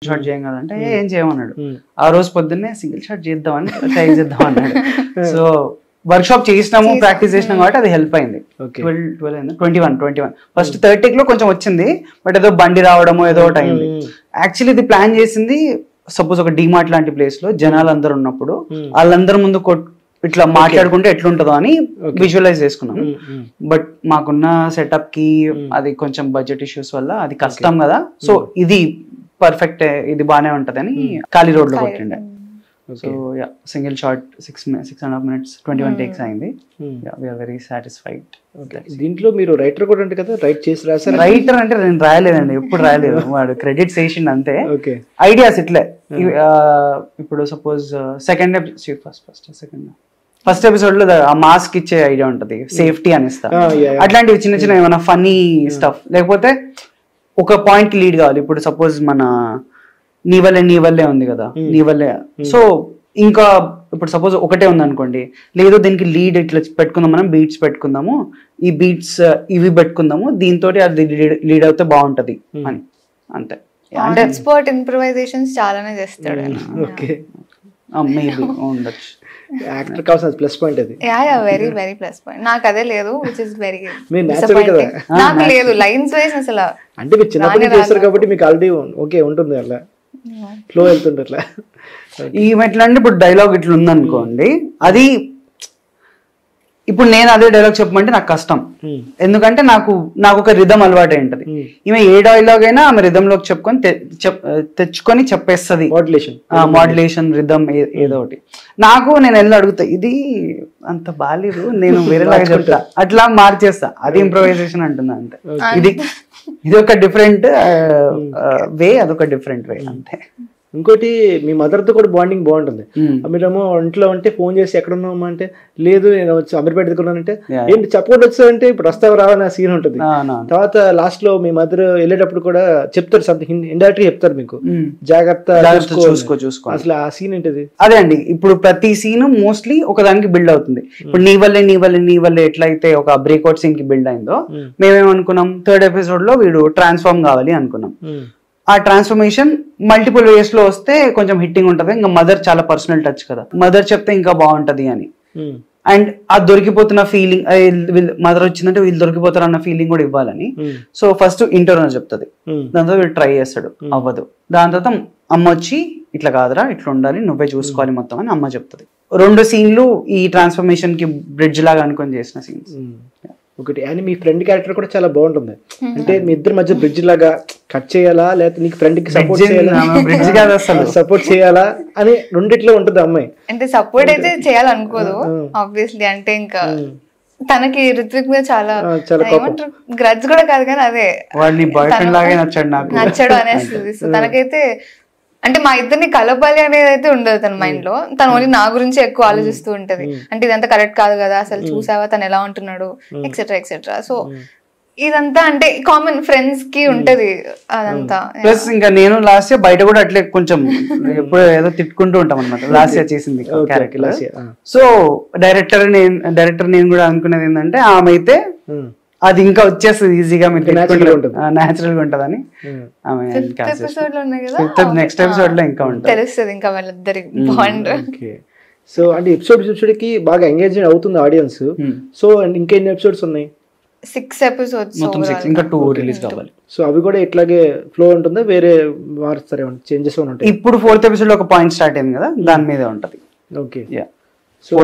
Shot చేయగలంటే ఏం చేయమన్నాడు. ఆ రోజు పొద్దున్నే సింగిల్ షాట్ చేద్దామని ట్రై చేద్దాం అన్నాడు. సో వర్క్ షాప్ చేసినాము, ప్రాక్టీస్ చేసినాం కాబట్టి అది హెల్ప్ అయింది. 21 ఫస్ట్ 30 లో కొంచెం వచ్చింది, బట్ ఏదో బండి రావడమో ఏదో ఒకటి అయింది. యాక్చువల్లీ ఇది ప్లాన్ చేసింది సపోజ్ ఒక డిమార్ట్ లాంటి ప్లేస్ లో జనాలు అందరు ఉన్నప్పుడు వాళ్ళందరి ముందు ఇట్లా మాట్లాడుకుంటే ఎట్లుంటుందో అని విజువలైజ్ చేసుకున్నాం. బట్ మాకున్న సెటప్ కి అది కొంచెం బడ్జెట్ ఇష్యూస్ వల్ల అది కష్టం కదా. సో ఇది పర్ఫెక్ట్, ఇది బానే ఉంటదని ఖాళీ రోడ్ లో కొట్టిండే. So yeah, single shot 6.5 minutes 21 takes అయింది. We're very satisfied. దీంట్లో మీరు రైటర్ కూడా అంటే కదా, రైట్ చేసి రాసారు? రైటర్ అంటే నేను రాయలేదండి, ఎప్పుడు రాయలేదు. వాడు క్రెడిట్స్ వేసిండు అంతే. ఐడియాస్ ఇట్లే. ఇప్పుడు సపోజ్ ఫస్ట్ ఎపిసోడ్ లో ఆ మాస్క్ ఇచ్చే ఐడియా ఉంటది, సేఫ్టీ అని ఇస్తా. అట్లాంటివి చిన్న చిన్న ఏమైనా ఫన్నీ స్టఫ్, లేకపోతే ఒక పాయింట్ కి లీడ్ కావాలి. ఇప్పుడు సపోజ్ మన నీ వల్లే ఉంది కదా, నీ వల్లే. సో ఇంకా ఇప్పుడు సపోజ్ ఒకటే ఉంది అనుకోండి, లేదు దీనికి లీడ్ ఇట్లా పెట్టుకుందాం, మనం బీట్స్ పెట్టుకుందాము, ఈ బీట్స్ ఇవి పెట్టుకుందాము, దీంతో అది లీడ్ అవుతే బాగుంటది అని. అంతే. అంటే ఎక్స్పర్ట్ ఇంప్రూవైజేషన్స్ చాలానే చేస్తాడు. ఓకే, మేబీ ఉండొచ్చు. యాక్టర్ కావాల్సిన ప్లస్ పాయింట్ అది. Very very plus point. నాకు అదే లేదు, విచ్ ఇస్ వెరీ డిసప్పాయింటింగ్. నాకు లేదు లైన్స్ వైస్ అసలు. అంటే మీరు చిన్నప్పటి చేస్తారు కాబట్టి మీకు ఆల్రెడీ ఓకే ఉంటుంది, అట్లా ఫ్లో వెళ్తుంటే అట్లా. ఈమె ఎట్లా అంటే ఇప్పుడు డైలాగ్ ఇట్లా ఉందనుకోండి, అది ఇప్పుడు నేను అదే డైలాగ్ చెప్పమంటే నాకు కష్టం, ఎందుకంటే నాకు ఒక రిధం అలవాటు ఏంటది. ఈమె ఏ డైలాగ్ అయినా ఆమె రిధమ్ లోకి తెచ్చుకొని చెప్పేస్తుంది. మాడ్యులేషన్ రిధమ్ ఏదో ఒకటి. నేను వెళ్ళి అడుగుతా, ఇది అంత బాలేదు, నేను వేరేలాగా చెప్తా, అట్లా మార్చేస్తా. అది ఇంప్రొవైజేషన్ అంటున్నా. అంతే. ఇది ఒక డిఫరెంట్ వే, అదొక డిఫరెంట్ వే, అంతే. ఇంకోటి, మీ మదర్ తో కూడా బాండింగ్ బాగుంటుంది. మీరేమో ఇంట్లో ఉంటే ఫోన్ చేసి ఎక్కడ ఉన్నామా అంటే, లేదు నేను వచ్చి అమీర్పేట దగ్గరున్నానంటే, ఏంటి చెప్పకుండా వచ్చావంటే ఇప్పుడు వస్తావు రావని సీన్ ఉంటుంది. తర్వాత లాస్ట్ లో మీ మదర్ వెళ్ళేటప్పుడు కూడా చెప్తారు, సంథింగ్ ఇండైరెక్ట్ చెప్తారు మీకు, జాగ్రత్త చూసుకో. అసలు ఆ సీన్ ఏంటిది? అదే అండి, ఇప్పుడు ప్రతి సీన్ మోస్ట్లీ ఒకదానికి బిల్డ్ అవుతుంది. ఇప్పుడు నీ వల్లే ఎట్లయితే ఒక బ్రేక్అవుట్ సీన్ కి బిల్డ్ అయిందో, మేమేమనుకున్నాం 3rd episode లో వీడు ట్రాన్స్ఫార్మ్ కావాలి అనుకున్నాం. ఆ ట్రాన్స్ఫర్మేషన్ మల్టిపుల్ వేస్ లో వస్తే కొంచెం హిట్టింగ్ ఉంటది. ఇంకా మదర్ చాలా పర్సనల్ టచ్ కదా, మదర్ చెప్తే ఇంకా బాగుంటది అని. అండ్ ఆ దొరికిపోతున్న ఫీలింగ్, మదర్ వచ్చిందంటే వీళ్ళు దొరికిపోతారు అన్న ఫీలింగ్ కూడా ఇవ్వాలని. సో ఫస్ట్ ఇంటర్నల్ చెప్తుంది, దాని తర్వాత వీళ్ళు ట్రై చేస్తాడు, అవ్వదు. దాని తర్వాత అమ్మ వచ్చి ఇట్లా కాదురా, ఇట్లా ఉండాలి, నువ్వే చూసుకోవాలి మొత్తం అని అమ్మ చెప్తుంది. 2 సీన్లు ఈ ట్రాన్స్ఫర్మేషన్ కి బ్రిడ్జ్ లాగా అనుకొని చేసిన సీన్స్. ఒకటి, అండ్ మీ ఫ్రెండ్ క్యారెక్టర్ కూడా చాలా బాగుంటుంది. అంటే మీ ఇద్దరి మధ్య బ్రిడ్జ్ లాగా కట్ చేయాలా, లేకపోతే నీకు ఫ్రెండ్ కి సపోర్ట్ చేయాలా అని రెండిట్లో ఉంటుంది అమ్మాయి. అంటే సపోర్ట్ అయితే చేయాలనుకోదు ఆబ్వియస్లీ. అంటే ఇంకా తనకి రిత్విక్ మీద చాలా గ్రడ్జ్ కూడా కాదు, కానీ అదే నచ్చడు అనేస్తుంది. సో తనకైతే అంటే మా ఇద్దరిని కలపాలి అనేది అయితే ఉండదు తన మైండ్ లో. తను ఓన్లీ నా గురించి ఎక్కువ ఆలోచిస్తూ ఉంటది. అంటే ఇదంతా కరెక్ట్ కాదు కదా, అసలు చూసావా తను ఎలా ఉంటున్నాడు, ఎక్సెట్రా ఎక్సెట్రా. సో ఇదంతా అంటే కామన్ ఫ్రెండ్స్ కి ఉంటది అదంతా. ప్లస్ ఇంకా నేను లాస్ట్ ఇయర్ బయట కూడా అట్లే కొంచెం ఎప్పుడు ఏదో తిట్టుకుంటూ ఉంటాం అనమాట. లాస్ట్ ఇయర్ చేసింది క్యారెక్టర్. సో డైరెక్టర్ నేను కూడా అనుకునేది ఏంటంటే, ఆమె అయితే అది ఇంకా వచ్చేస్తుంది ఈజీగా, మీరు న్యాచురల్ గా ఉంటదని. నెక్స్ట్ ఎపిసోడ్ లో ఇంకా ఉంటుంది, తెలుస్తుంది ఇంకా వాళ్ళిద్దరి బాండ్. సో అంటే ఎపిసోడ్ కి బాగా ఎంగేజ్ అవుతుంది ఆడియన్స్. సో ఇంకా ఎన్ని ఎపిసోడ్స్ ఉన్నాయి? 6 episodes, ఇంకా 2 రిలీజ్ కావాలి. సో అవి కూడా ఇట్లాగే ఫ్లో ఉంటుందా, వేరే మారుస్తారే, చేంజెస్ ఉంటాయి? ఇప్పుడు 4th episode లో ఒక పాయింట్ స్టార్ట్ అయింది కదా, దాని మీదే ఉంటది. ఓకే. సో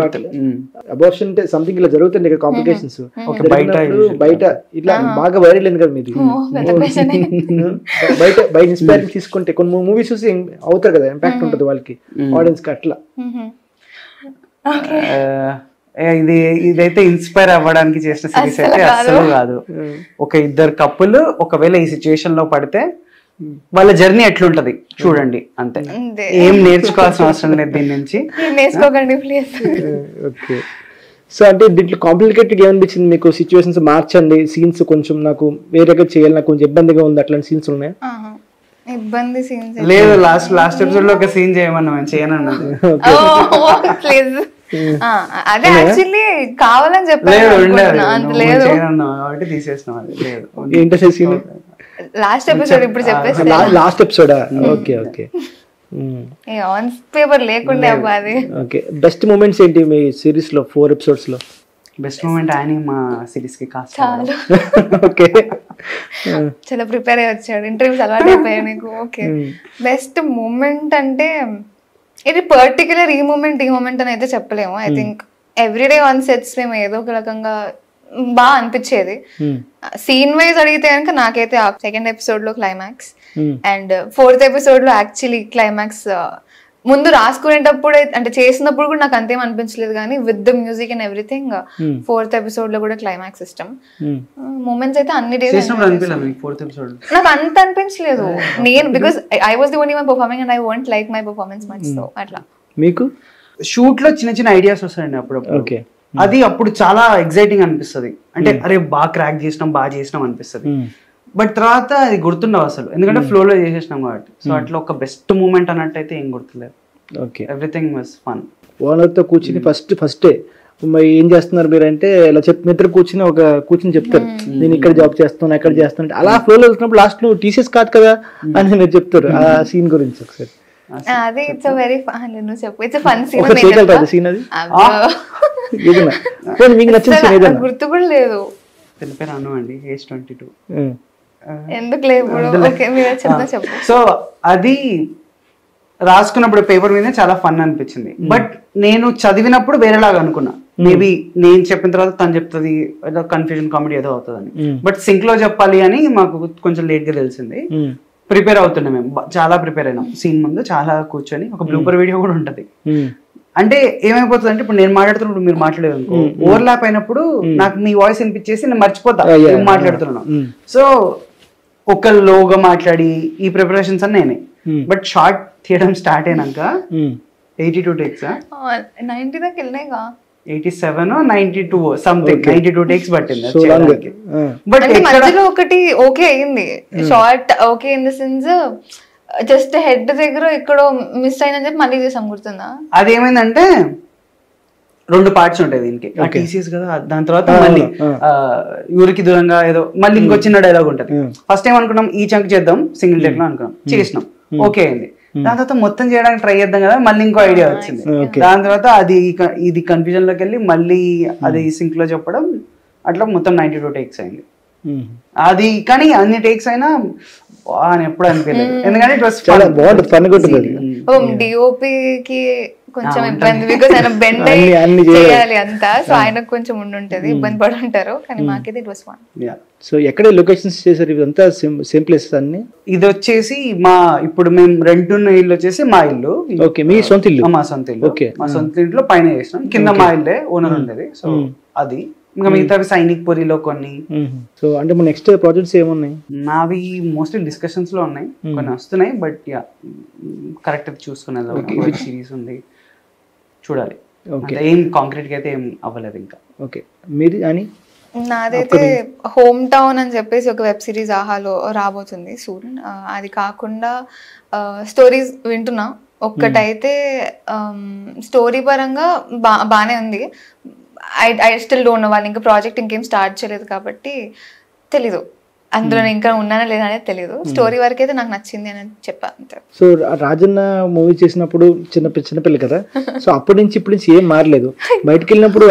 అబార్షన్ అంటే సంథింగ్ ఇలా జరుగుతుంది ఇక్కడ, కాంప్లికేషన్స్ బయట ఇట్లా బాగా వైరల్ అయింది కదా మీది. బయట ఇన్స్పైర్ తీసుకుంటే కొన్ని మూవీస్ చూసి అవుతారు కదా, ఇంపాక్ట్ ఉంటుంది వాళ్ళకి, ఆడియన్స్ కి. అట్లా ఇదైతే ఇన్స్పైర్ అవ్వడానికి చేసిన సిరీస్ అయితే అస్సలు కాదు. ఒక ఇద్దరు కప్పులు ఒకవేళ ఈ సిచ్యువేషన్ లో పడితే వాళ్ళ జర్నీ ఎట్లుంటది చూడండి, అంతే. ఏం నేర్చుకోవాల్సిన అవసరం లేదు దీని నుంచి, నేర్చుకోకండి ప్లీజ్. ఓకే. సో అంటే దీంట్లో కాంప్లికేటెడ్ ఏమనిపించింది మీకు? సిచ్యువేషన్స్ మార్చండి, సీన్స్ కొంచెం నాకు వేరేగా చేయాలి, నాకు కొంచెం ఇబ్బందిగా ఉంది, అట్లాంటి సీన్స్ ఉన్నాయి? ఇబ్బంది సీన్స్ లేదు. లాస్ట్ ఎపిసోడ్ లో ఒక సీన్ చేయమన్నా, మేము చేయనన్నా. అదే యాక్చువల్లీ కావాలని చెప్పాను, తీసేసినాం. లాస్ట్ ఎపిసోడ్ ఇప్పుడు చెప్పేసి లాస్ట్ ఎపిసోడా? Okay okay. ఆన్ పేపర్ లేకుండా అబ్బా అది. ఓకే, బెస్ట్ మూమెంట్స్ ఏంటి మీ సిరీస్ లో 4 ఎపిసోడ్స్ లో? బెస్ట్ మూమెంట్ ఆయన మా సిరీస్ కి కాస్ట్. ఓకే, చాలా ప్రిపేర్ అయ్యి వచ్చాడు, ఇంటర్వ్యూస్ అలవాటు అయిపోయాయి నీకు. ఓకే, బెస్ట్ మూమెంట్ అంటే ఇది పర్టికులర్ ఈ మూమెంట్ అని అయితే చెప్పలేము. I think everyday on sets మేము ఏదో ఒక రకంగా బాగా అనిపించేది. సీన్ వైజ్ అడిగితే కనుక నాకైతే ఆ 2nd ఎపిసోడ్ లో క్లైమాక్స్ అండ్ 4th ఎపిసోడ్ లో యాక్చువల్లీ క్లైమాక్స్ ముందు రాసుకునేటప్పుడు అంటే చేసినప్పుడు కూడా నాకు అంతేం అనిపించలేదు, కానీ with the music and everything 4th episode లో కూడా క్లైమాక్స్ ఇష్టం. మూమెంట్స్ అయితే అన్ని డేస్ నాకు అంత అనిపించలేదు నేను, because I was the only one performing and I want like my performance much. So అట్లా. మీకు షూట్ లో చిన్న ఐడియాస్ వస్తాయండి అప్పుడప్పుడు. ఓకే, అది అప్పుడు చాలా ఎక్సైటింగ్ అనిపిస్తుంది, అంటే అరే బాగా క్రాక్ చేసినాం అనిపిస్తుంది. బట్ తర్వాత అది గుర్తుండవు అసలు, ఎందుకంటే ఫ్లోలో చేసేసినాం కాబట్టి. సో అట్లా ఒక బెస్ట్ మూమెంట్ అన్నట్టయితే ఏం గుర్తులేదు. Okay, everything was fun. ఓనర్తో కూర్చుని ఫస్టే ఏం చేస్తున్నారు మీరు అంటే ఇలా నిద్ర కూర్చుని చెప్తారు, నేను ఇక్కడ జాబ్ చేస్తాను అక్కడ చేస్తాను, అలా ఫ్లోలో వెళ్తున్నప్పుడు లాస్ట్ నువ్వు టీసీఎస్ కాదు కదా అని మీరు చెప్తారు. ఆ సీన్ గురించి ఒకసారి. అది ఇట్స్ వెరీ ఫన్. నువ్వు చెప్పు, ఇట్స్ ఫన్ సీన్. చేయగలుగుతా సీన్ అది? మీకు నచ్చిన సీన్ ఏదైనా? గుర్తు కూడా లేదు. తెలిపాను అండి, ఏజ్ 22. ఎందుకు లేదు? ఓకే, మీరు చెప్పు. సో అది రాసుకున్నప్పుడు పేపర్ మీద చాలా ఫన్ అనిపించింది, బట్ నేను చదివినప్పుడు వేరేలాగా అనుకున్నా. మేబీ నేను చెప్పిన తర్వాత తను చెప్తుంది, ఏదో కన్ఫ్యూజన్ కామెడీ ఏదో అవుతుందని. బట్ సింక్ లో చెప్పాలి అని మాకు కొంచెం లేట్ గా తెలిసింది. ప్రిపేర్ అవుతున్నాం మేము, చాలా ప్రిపేర్ అయినాం. సీన్ ముందు చాలా కూర్చొని ఒక బ్లూపర్ వీడియో కూడా ఉంటది. అంటే ఏమైపోతుంది అంటే ఇప్పుడు నేను మాట్లాడుతున్నప్పుడు మీరు మాట్లాడేది అనుకో, ఓవర్లాప్ అయినప్పుడు నాకు మీ వాయిస్ వినిపించేసి నేను మర్చిపోతా ఏం మాట్లాడుతున్నాను. సో ఒక లోగా మాట్లాడి ఈ ప్రిపరేషన్స్ అన్నీ నేనే. బట్ షార్ట్ తీయడం స్టార్ట్ అయినాక 82 టేక్స్ 90 దాకా వెళ్ళినాయిగా, 87 92 సంథింగ్ 92 టేక్స్ పట్టింది. బట్ మధ్యలో ఒకటి ఓకే అయింది, short okay in the sense just head దగ్గర ఎక్కడో మిస్ అయిందని చెప్పి మళ్ళీ చేసాం, గుర్తుందా? అదేమైందంటే 2 పార్ట్స్ ఉంటాయి దీనికి, టీసీఎస్ కదా. దాని తర్వాత మళ్ళీ ఊరికి దూరంగా ఏదో మళ్ళీ ఇంకో చిన్న డైలాగ్ ఉంటది. ఫస్ట్ టైం అనుకున్నాం ఈ చంక్ చేద్దాం సింగిల్ టేక్ లో అనుకున్నాం, చేసినాం, ఓకే అయింది. దాని తర్వాత మొత్తం చేయడానికి ట్రై చేద్దాం కదా, మళ్ళీ ఇంకో ఐడియా వచ్చింది. దాని తర్వాత ఇది కన్ఫ్యూజన్ లోకి వెళ్ళి మళ్ళీ అది సింక్ లో చెప్పడం, అట్లా మొత్తం 92 టేక్స్ అయింది అది. కానీ అన్ని టేక్స్ అయినా అని ఎప్పుడు అనిపించలేదు, ఎందుకంటే ఇట్ వాస్ చాలా బాగుంటుంది, ఫన్ కొట్టుకుంది. డిఓపికి కొంచెం ఇబ్బంది, బికాస్ ఆయన బెండ్ చేయాలి అంతా, సో ఆయనకు కొంచెం ఉండుంటది, ఇబ్బంది పడి ఉంటారు. కానీ మాకైతే ఇట్ వాస్ ఫన్. సో ఎక్కడ లొకేషన్స్ చేశారు ఇదంతా? సేమ్ ప్లేసెస్ అన్ని? ఇది వచ్చేసి మా ఇప్పుడు మేము రెంట్ ఉన్న ఇల్లు వచ్చేసి మా ఇల్లు. ఓకే, మీ సొంత ఇల్లు? మా సొంత ఇల్లు. ఓకే, మా సొంత ఇంట్లో పైన చేసినాం, కింద మా ఇల్లే ఓనర్ ఉండేది. సో అది ఇంకా మిగతావి సైనిక్ పురిలో కొన్ని. సో అంటే మన నెక్స్ట్ ప్రాజెక్ట్స్ ఏమున్నాయి? నావి మోస్ట్లీ డిస్కషన్స్ లో ఉన్నాయి, కొన్ని వస్తున్నాయి. బట్ యా కరెక్ట్ చూసుకునేది సిరీస్ ఉంది, చూడాలి. ఏం కాంక్రీట్ గా అయితే ఏం అవ్వలేదు ఇంకా. ఓకే, మీరు అని? నాదైతే హోమ్ టౌన్ అని చెప్పేసి ఒక వెబ్ సిరీస్ ఆహాలో రాబోతుంది సూన్. అది కాకుండా స్టోరీస్ వింటున్నా. ఒక్కటైతే స్టోరీ పరంగా బానే ఉంది. ఐ స్టిల్ డోంట్ నో, వాళ్ళు ఇంకా ప్రాజెక్ట్ ఇంకేం స్టార్ట్ చేయలేదు కాబట్టి తెలీదు అందులో ఇంకా ఉన్నానా లేదా అనేది తెలియదు. స్టోరీ వరకు అయితే నాకు నచ్చింది అని చెప్పా అంతే. సో రాజన్న మూవీ చేసినప్పుడు చిన్నపిల్ల కదా, సో అప్పటి నుంచి ఇప్పటి నుంచి ఏం మారలేదు. బయటకు వెళ్ళినప్పుడు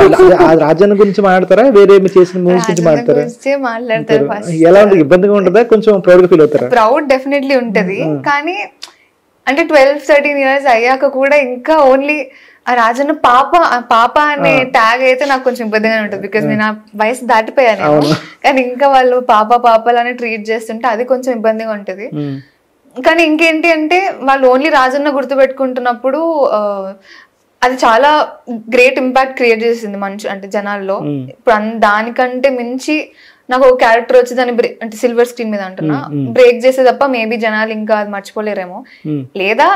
రాజన్న గురించి మాట్లాడతారా, వేరే చేసిన మూవీస్ గురించి మాట్లాడతారు? ఎలా ఉంటుంది? ఇబ్బందిగా ఉంటుందా? కొంచెం ప్రౌడ్ గా ఫీల్ అవుతారా? ప్రౌడ్ డెఫినెట్లీ ఉంటది, కానీ అంటే 12-13 years అయ్యాక కూడా ఇంకా ఓన్లీ ఆ రాజన్న పాప అనే ట్యాగ్ అయితే నాకు కొంచెం ఇబ్బందిగానే ఉంటుంది, బికాస్ నేను ఆ వయసు దాటిపోయాను. కానీ ఇంకా వాళ్ళు పాపలని ట్రీట్ చేస్తుంటే అది కొంచెం ఇబ్బందిగా ఉంటది. కానీ ఇంకేంటి అంటే వాళ్ళు ఓన్లీ రాజన్న గుర్తు పెట్టుకుంటున్నప్పుడు అది చాలా గ్రేట్ ఇంపాక్ట్ క్రియేట్ చేసింది అంటే జనాల్లో. ఇప్పుడు దానికంటే మించి నాకు ఒక క్యారెక్టర్ వచ్చి దాన్ని అంటే సిల్వర్ స్క్రీన్ మీద అంటున్నా బ్రేక్ చేసే తప్ప మేబీ జనాలు ఇంకా అది మర్చిపోలేరేమో, లేదా